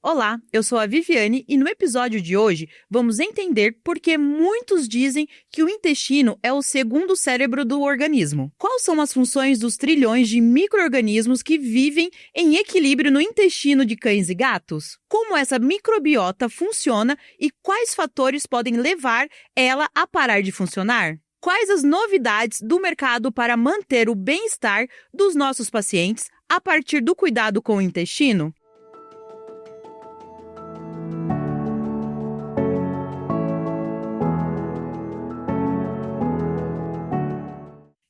Olá, eu sou a Viviane e no episódio de hoje vamos entender por que muitos dizem que o intestino é o segundo cérebro do organismo. Quais são as funções dos trilhões de micro-organismos que vivem em equilíbrio no intestino de cães e gatos? Como essa microbiota funciona e quais fatores podem levar ela a parar de funcionar? Quais as novidades do mercado para manter o bem-estar dos nossos pacientes a partir do cuidado com o intestino?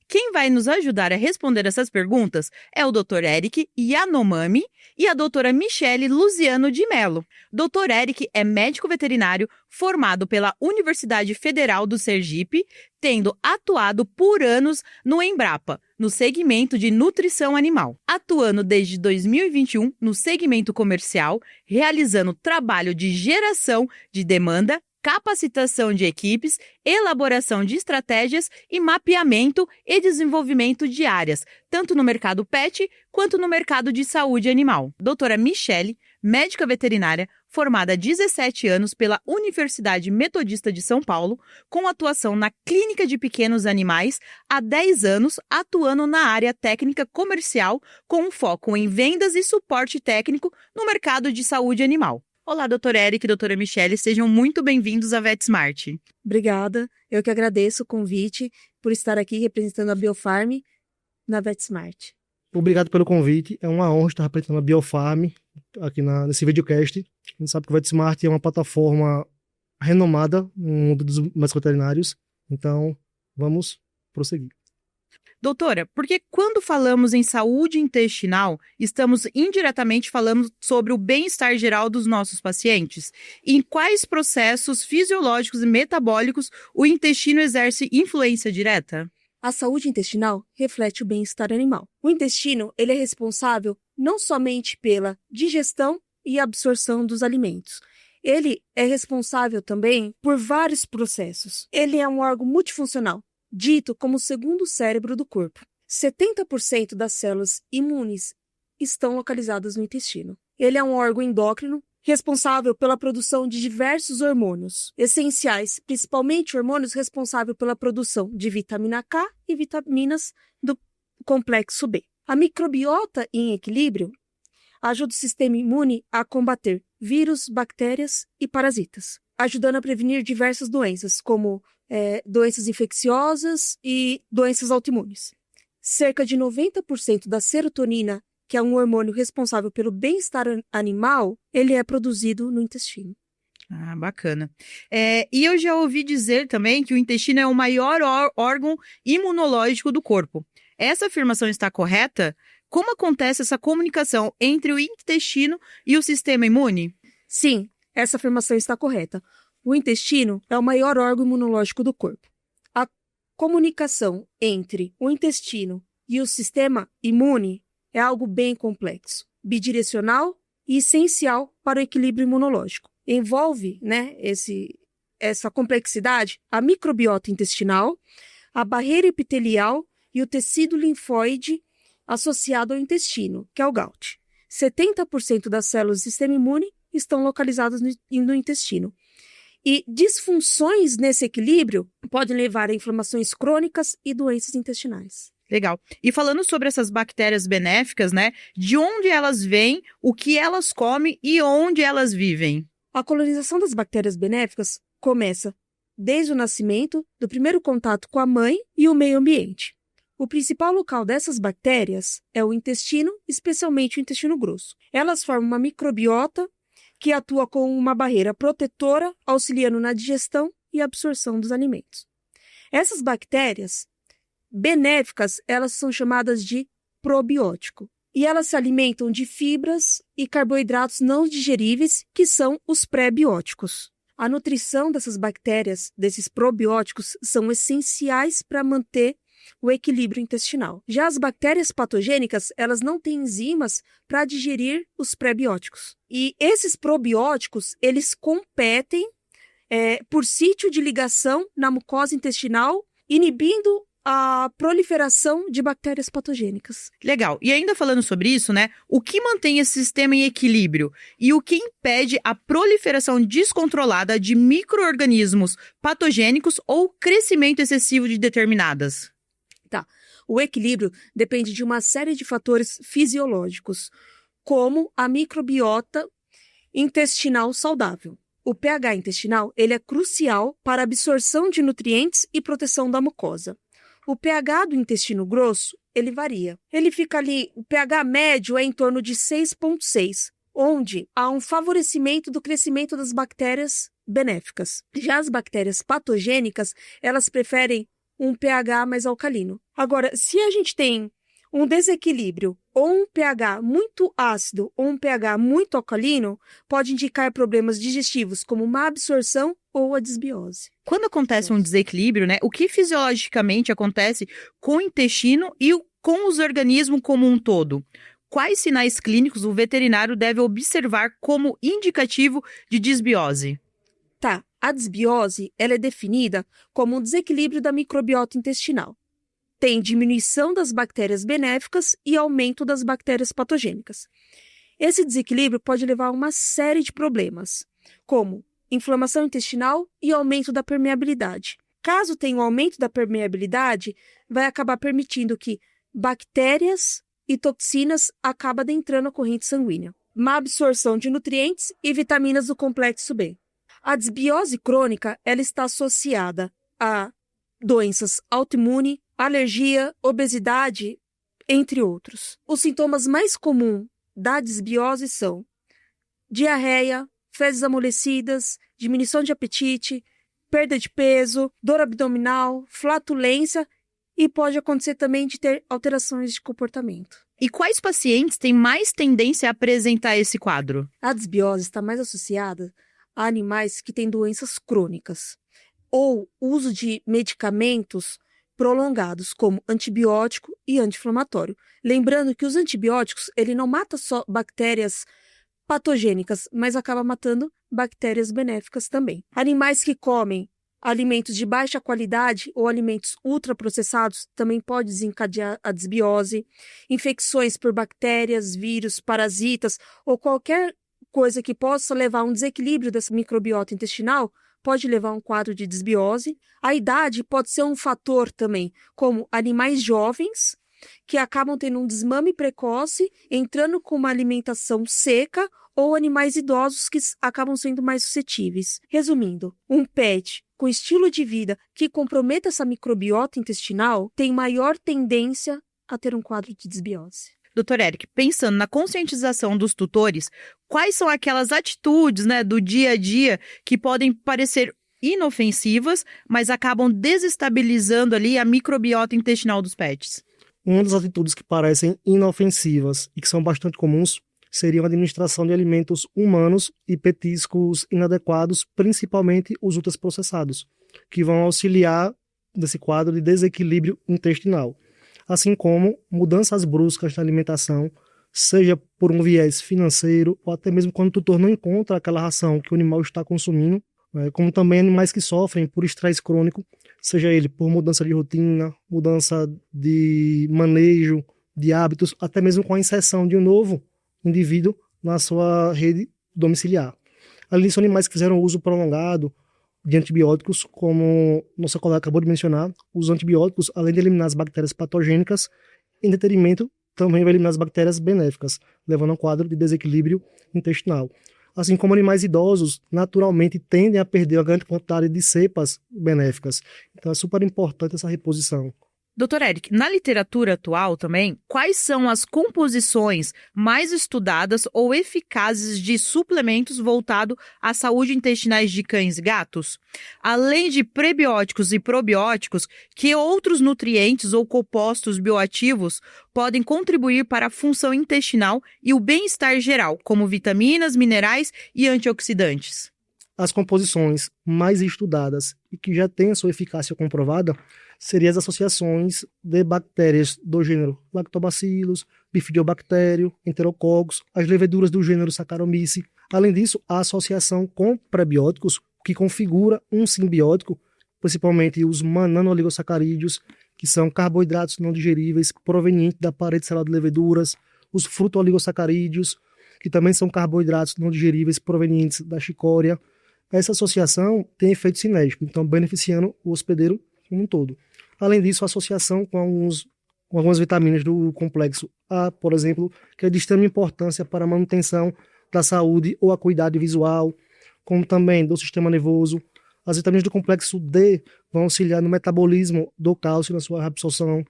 Quem vai nos ajudar a responder essas perguntas é o Dr. Eric Yanomami e a doutora Michele Luziano de Mello. Dr. Eric é médico veterinário formado pela Universidade Federal do Sergipe, tendo atuado por anos no Embrapa, no segmento de nutrição animal, atuando desde 2021 no segmento comercial, realizando trabalho de geração de demanda, capacitação de equipes, elaboração de estratégias e mapeamento e desenvolvimento de áreas, tanto no mercado pet quanto no mercado de saúde animal. Doutora Michele, médica veterinária, formada há 17 anos pela Universidade Metodista de São Paulo, com atuação na clínica de pequenos animais há 10 anos, atuando na área técnica comercial com um foco em vendas e suporte técnico no mercado de saúde animal. Olá, doutor Eric e doutora Michele, sejam muito bem-vindos à VetSmart. Obrigada, eu que agradeço o convite por estar aqui representando a Biofarm na VetSmart. Obrigado pelo convite, é uma honra estar representando a Biofarm aqui nesse videocast. A gente sabe que o VetSmart é uma plataforma renomada no mundo dos médicos veterinários, então vamos prosseguir. Doutora, porque quando falamos em saúde intestinal, estamos indiretamente falando sobre o bem-estar geral dos nossos pacientes? Em quais processos fisiológicos e metabólicos o intestino exerce influência direta? A saúde intestinal reflete o bem-estar animal. O intestino ele é responsável não somente pela digestão e absorção dos alimentos. Ele é responsável também por vários processos. Ele é um órgão multifuncional, dito como o segundo cérebro do corpo. 70% das células imunes estão localizadas no intestino. Ele é um órgão endócrino responsável pela produção de diversos hormônios essenciais, principalmente hormônios responsáveis pela produção de vitamina K e vitaminas do complexo B. A microbiota em equilíbrio ajuda o sistema imune a combater vírus, bactérias e parasitas, ajudando a prevenir diversas doenças, como doenças infecciosas e doenças autoimunes. Cerca de 90% da serotonina, que é um hormônio responsável pelo bem-estar animal, ele é produzido no intestino. Ah, bacana. E eu já ouvi dizer também que o intestino é o maior órgão imunológico do corpo. Essa afirmação está correta? Como acontece essa comunicação entre o intestino e o sistema imune? Sim, essa afirmação está correta. O intestino é o maior órgão imunológico do corpo. A comunicação entre o intestino e o sistema imune é algo bem complexo, bidirecional e essencial para o equilíbrio imunológico. Envolve, essa complexidade a microbiota intestinal, a barreira epitelial e o tecido linfóide associado ao intestino, que é o GALT. 70% das células do sistema imune estão localizadas no intestino. E disfunções nesse equilíbrio podem levar a inflamações crônicas e doenças intestinais. Legal. E falando sobre essas bactérias benéficas, de onde elas vêm, o que elas comem e onde elas vivem? A colonização das bactérias benéficas começa desde o nascimento, do primeiro contato com a mãe e o meio ambiente. O principal local dessas bactérias é o intestino, especialmente o intestino grosso. Elas formam uma microbiota que atua como uma barreira protetora, auxiliando na digestão e absorção dos alimentos. Essas bactérias benéficas, elas são chamadas de probiótico. E elas se alimentam de fibras e carboidratos não digeríveis, que são os pré-bióticos. A nutrição dessas bactérias, desses probióticos, são essenciais para manter o equilíbrio intestinal. Já as bactérias patogênicas, elas não têm enzimas para digerir os pré-bióticos. E esses probióticos, eles competem por sítio de ligação na mucosa intestinal, inibindo a proliferação de bactérias patogênicas. Legal. E ainda falando sobre isso, né? O que mantém esse sistema em equilíbrio e o que impede a proliferação descontrolada de micro-organismos patogênicos ou crescimento excessivo de determinadas? O equilíbrio depende de uma série de fatores fisiológicos, como a microbiota intestinal saudável. O pH intestinal ele é crucial para a absorção de nutrientes e proteção da mucosa. O pH do intestino grosso, ele varia. Ele fica ali, o pH médio é em torno de 6,6, onde há um favorecimento do crescimento das bactérias benéficas. Já as bactérias patogênicas, elas preferem um pH mais alcalino. Agora, se a gente tem um desequilíbrio ou um pH muito ácido ou um pH muito alcalino, pode indicar problemas digestivos, como má absorção ou a desbiose. Quando acontece um desequilíbrio, né? O que fisiologicamente acontece com o intestino e com os organismos como um todo? Quais sinais clínicos o veterinário deve observar como indicativo de desbiose? A desbiose ela é definida como um desequilíbrio da microbiota intestinal. Tem diminuição das bactérias benéficas e aumento das bactérias patogênicas. Esse desequilíbrio pode levar a uma série de problemas, como inflamação intestinal e aumento da permeabilidade. Caso tenha um aumento da permeabilidade, vai acabar permitindo que bactérias e toxinas acabem adentrando a corrente sanguínea. Má absorção de nutrientes e vitaminas do complexo B. A desbiose crônica ela está associada a doenças autoimunes, alergia, obesidade, entre outros. Os sintomas mais comuns da desbiose são diarreia, fezes amolecidas, diminuição de apetite, perda de peso, dor abdominal, flatulência e pode acontecer também de ter alterações de comportamento. E quais pacientes têm mais tendência a apresentar esse quadro? A desbiose está mais associada a animais que têm doenças crônicas ou uso de medicamentos prolongados, como antibiótico e anti-inflamatório. Lembrando que os antibióticos, ele não mata só bactérias patogênicas, mas acaba matando bactérias benéficas também. Animais que comem alimentos de baixa qualidade ou alimentos ultraprocessados também pode desencadear a desbiose. Infecções por bactérias, vírus, parasitas ou qualquer coisa que possa levar a um desequilíbrio dessa microbiota intestinal pode levar a um quadro de desbiose. A idade pode ser um fator também, como animais jovens que acabam tendo um desmame precoce, entrando com uma alimentação seca, ou animais idosos que acabam sendo mais suscetíveis. Resumindo, um pet com estilo de vida que comprometa essa microbiota intestinal tem maior tendência a ter um quadro de desbiose. Dr. Eric, pensando na conscientização dos tutores, quais são aquelas atitudes, né, do dia a dia que podem parecer inofensivas, mas acabam desestabilizando ali a microbiota intestinal dos pets? Uma das atitudes que parecem inofensivas e que são bastante comuns seria a administração de alimentos humanos e petiscos inadequados, principalmente os ultraprocessados, que vão auxiliar nesse quadro de desequilíbrio intestinal. Assim como mudanças bruscas na alimentação, seja por um viés financeiro ou até mesmo quando o tutor não encontra aquela ração que o animal está consumindo, como também animais que sofrem por estresse crônico, seja ele por mudança de rotina, mudança de manejo, de hábitos, até mesmo com a inserção de um novo indivíduo na sua rede domiciliar. Ali são animais que fizeram uso prolongado de antibióticos, como nossa colega acabou de mencionar. Os antibióticos, além de eliminar as bactérias patogênicas, em detrimento também vai eliminar as bactérias benéficas, levando a um quadro de desequilíbrio intestinal. Assim como animais idosos, naturalmente tendem a perder a grande quantidade de cepas benéficas. Então é super importante essa reposição. Dr. Eric, na literatura atual também, quais são as composições mais estudadas ou eficazes de suplementos voltados à saúde intestinais de cães e gatos? Além de prebióticos e probióticos, que outros nutrientes ou compostos bioativos podem contribuir para a função intestinal e o bem-estar geral, como vitaminas, minerais e antioxidantes? As composições mais estudadas e que já têm a sua eficácia comprovada seriam as associações de bactérias do gênero Lactobacillus, Bifidobacterium, Enterococcus, as leveduras do gênero Saccharomyces. Além disso, a associação com prebióticos, que configura um simbiótico, principalmente os nanoligosacarídeos, que são carboidratos não digeríveis provenientes da parede celular de leveduras, os fruto-oligosacarídeos, que também são carboidratos não digeríveis provenientes da chicória. Essa associação tem efeito sinérgico, então beneficiando o hospedeiro como um todo. Além disso, a associação com algumas vitaminas do complexo A, por exemplo, que é de extrema importância para a manutenção da saúde ou acuidade visual, como também do sistema nervoso. As vitaminas do complexo D vão auxiliar no metabolismo do cálcio, na sua absorção.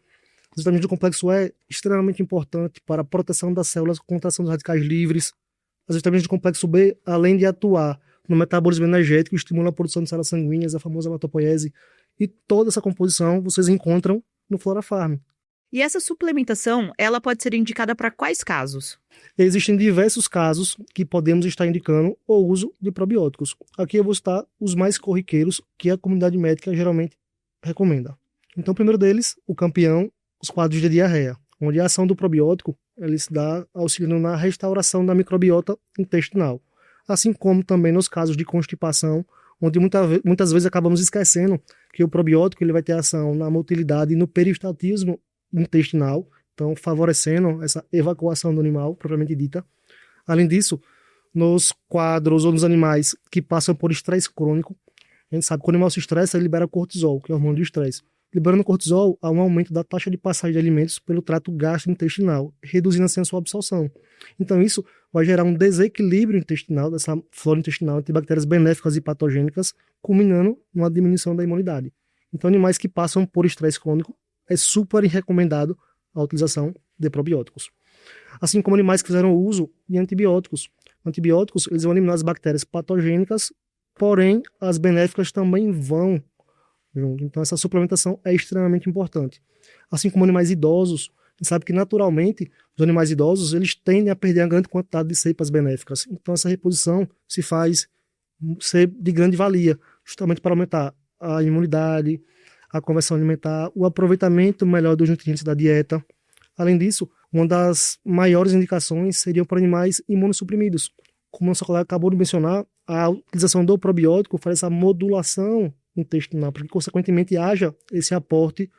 As vitaminas do complexo E, extremamente importante para a proteção das células contra a ação dos radicais livres. As vitaminas do complexo B, além de atuar no metabolismo energético, estimulam a produção de células sanguíneas, a famosa hematopoiese. E toda essa composição vocês encontram no Flora Farm. E essa suplementação, ela pode ser indicada para quais casos? Existem diversos casos que podemos estar indicando o uso de probióticos. Aqui eu vou citar os mais corriqueiros que a comunidade médica geralmente recomenda. Então, o primeiro deles, o campeão, os quadros de diarreia, onde a ação do probiótico ele se dá auxiliando na restauração da microbiota intestinal. Assim como também nos casos de constipação, onde muitas vezes acabamos esquecendo que o probiótico ele vai ter ação na motilidade e no peristaltismo intestinal, então favorecendo essa evacuação do animal, propriamente dita. Além disso, nos quadros ou nos animais que passam por estresse crônico, a gente sabe que quando o animal se estressa, ele libera cortisol, que é o hormônio do estresse. Liberando cortisol, há um aumento da taxa de passagem de alimentos pelo trato gastrointestinal, reduzindo assim a sua absorção. Então isso vai gerar um desequilíbrio intestinal, dessa flora intestinal entre bactérias benéficas e patogênicas, culminando numa diminuição da imunidade. Então animais que passam por estresse crônico, é super recomendado a utilização de probióticos. Assim como animais que fizeram uso de antibióticos. Antibióticos, eles vão eliminar as bactérias patogênicas, porém as benéficas também vão junto. Então essa suplementação é extremamente importante. Assim como animais idosos, a gente sabe que naturalmente os animais idosos eles tendem a perder a grande quantidade de cepas benéficas. Então essa reposição se faz ser de grande valia, justamente para aumentar a imunidade, a conversão alimentar, o aproveitamento melhor dos nutrientes da dieta. Além disso, uma das maiores indicações seriam para animais imunossuprimidos. Como o nosso colega acabou de mencionar, a utilização do probiótico faz essa modulação intestinal, para que, consequentemente, haja esse aporte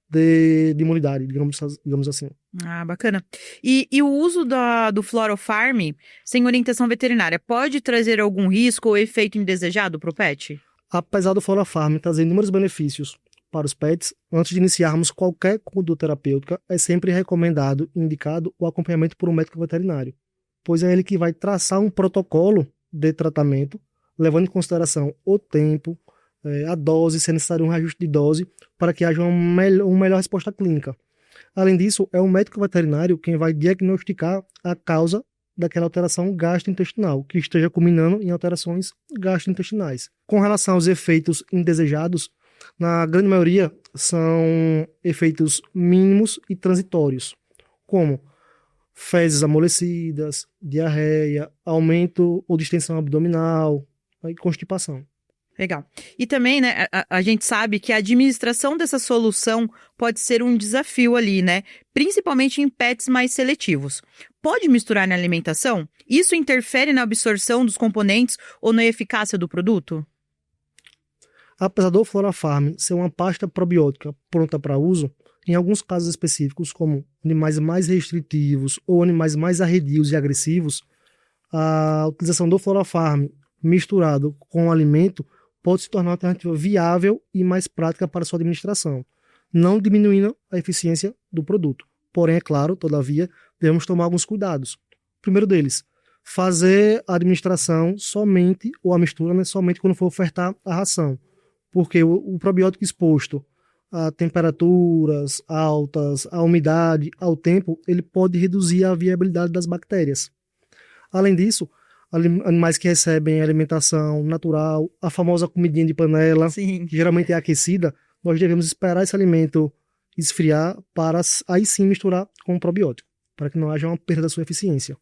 de imunidade, digamos assim. Ah, bacana. E o uso do Florofarm sem orientação veterinária pode trazer algum risco ou efeito indesejado para o pet? Apesar do Flora Farm trazer inúmeros benefícios para os pets, antes de iniciarmos qualquer conduta terapêutica, é sempre recomendado e indicado o acompanhamento por um médico veterinário, pois é ele que vai traçar um protocolo de tratamento, levando em consideração o tempo, a dose, se é necessário um reajuste de dose, para que haja uma melhor resposta clínica. Além disso, é o médico veterinário quem vai diagnosticar a causa daquela alteração gastrointestinal, que esteja culminando em alterações gastrointestinais. Com relação aos efeitos indesejados, na grande maioria são efeitos mínimos e transitórios, como fezes amolecidas, diarreia, aumento ou distensão abdominal e constipação. Legal. E também, né, a gente sabe que a administração dessa solução pode ser um desafio ali, né? Principalmente em pets mais seletivos. Pode misturar na alimentação? Isso interfere na absorção dos componentes ou na eficácia do produto? Apesar do Flora Farm ser uma pasta probiótica pronta para uso, em alguns casos específicos, como animais mais restritivos ou animais mais arredios e agressivos, a utilização do Flora Farm misturado com o alimento pode se tornar uma alternativa viável e mais prática para sua administração, não diminuindo a eficiência do produto. Porém, é claro, todavia, devemos tomar alguns cuidados. O primeiro deles, fazer a administração somente, ou a mistura, né, somente quando for ofertar a ração, porque o probiótico exposto a temperaturas altas, à umidade, ao tempo, ele pode reduzir a viabilidade das bactérias. Além disso, animais que recebem alimentação natural, a famosa comidinha de panela, Sim. que geralmente é aquecida, nós devemos esperar esse alimento esfriar para aí sim misturar com o probiótico, para que não haja uma perda da sua eficiência.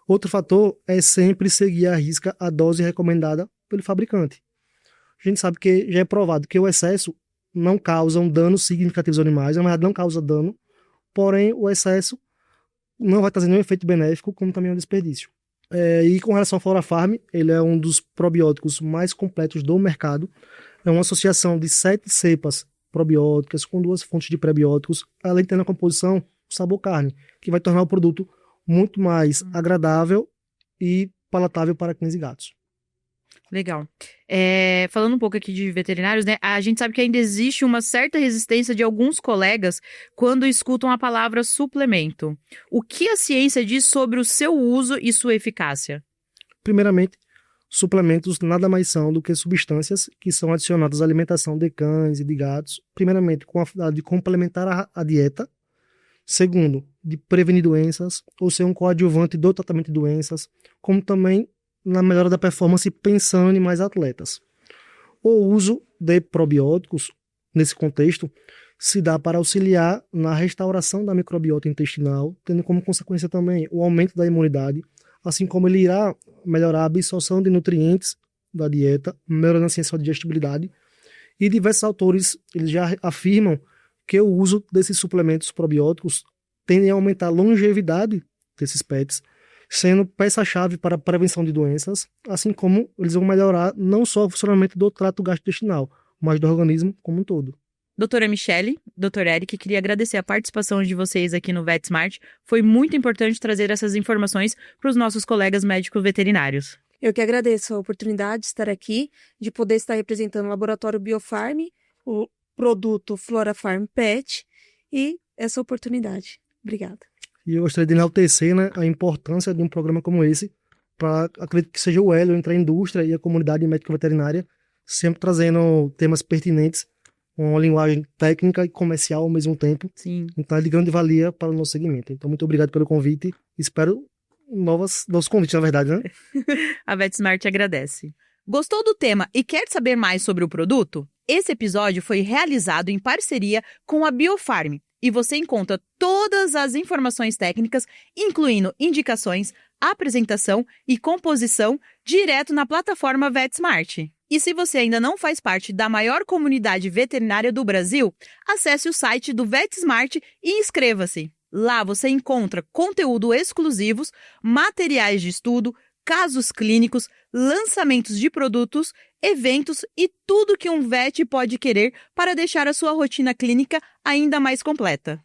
Outro fator é sempre seguir à risca a dose recomendada pelo fabricante. A gente sabe que já é provado que o excesso não causa um dano significativo aos animais, na verdade não causa dano, porém o excesso não vai trazer nenhum efeito benéfico, como também é um desperdício. E com relação ao Flora Farm, ele é um dos probióticos mais completos do mercado. É uma associação de 7 cepas probióticas, com 2 fontes de prebióticos, além de ter na composição o sabor carne, que vai tornar o produto muito mais agradável e palatável para cães e gatos. Legal. Falando um pouco aqui de veterinários, né? A gente sabe que ainda existe uma certa resistência de alguns colegas quando escutam a palavra suplemento. O que a ciência diz sobre o seu uso e sua eficácia? Primeiramente, suplementos nada mais são do que substâncias que são adicionadas à alimentação de cães e de gatos, primeiramente com a finalidade de complementar a dieta, segundo, de prevenir doenças, ou ser um coadjuvante do tratamento de doenças, como também na melhora da performance pensando em animais atletas. O uso de probióticos, nesse contexto, se dá para auxiliar na restauração da microbiota intestinal, tendo como consequência também o aumento da imunidade, assim como ele irá melhorar a absorção de nutrientes da dieta, melhorando assim a sua digestibilidade. E diversos autores eles já afirmam que o uso desses suplementos probióticos tende a aumentar a longevidade desses pets, sendo peça-chave para a prevenção de doenças, assim como eles vão melhorar não só o funcionamento do trato gastrointestinal, mas do organismo como um todo. Doutora Michele, doutor Eric, queria agradecer a participação de vocês aqui no VetSmart. Foi muito importante trazer essas informações para os nossos colegas médicos veterinários. Eu que agradeço a oportunidade de estar aqui, de poder estar representando o Laboratório Biofarm, o produto Flora Farm Pet e essa oportunidade. Obrigada. E eu gostaria de enaltecer, né, a importância de um programa como esse, para acredito que seja o elo entre a indústria e a comunidade médica veterinária, sempre trazendo temas pertinentes, com uma linguagem técnica e comercial ao mesmo tempo. Sim. Então é de grande valia para o nosso segmento. Então muito obrigado pelo convite. Espero novos convites, na verdade, né? A VetSmart agradece. Gostou do tema e quer saber mais sobre o produto? Esse episódio foi realizado em parceria com a Biofarm e você encontra todas as informações técnicas, incluindo indicações, apresentação e composição, direto na plataforma VetSmart. E se você ainda não faz parte da maior comunidade veterinária do Brasil, acesse o site do VetSmart e inscreva-se. Lá você encontra conteúdo exclusivos, materiais de estudo, casos clínicos, lançamentos de produtos, eventos e tudo que um vet pode querer para deixar a sua rotina clínica ainda mais completa.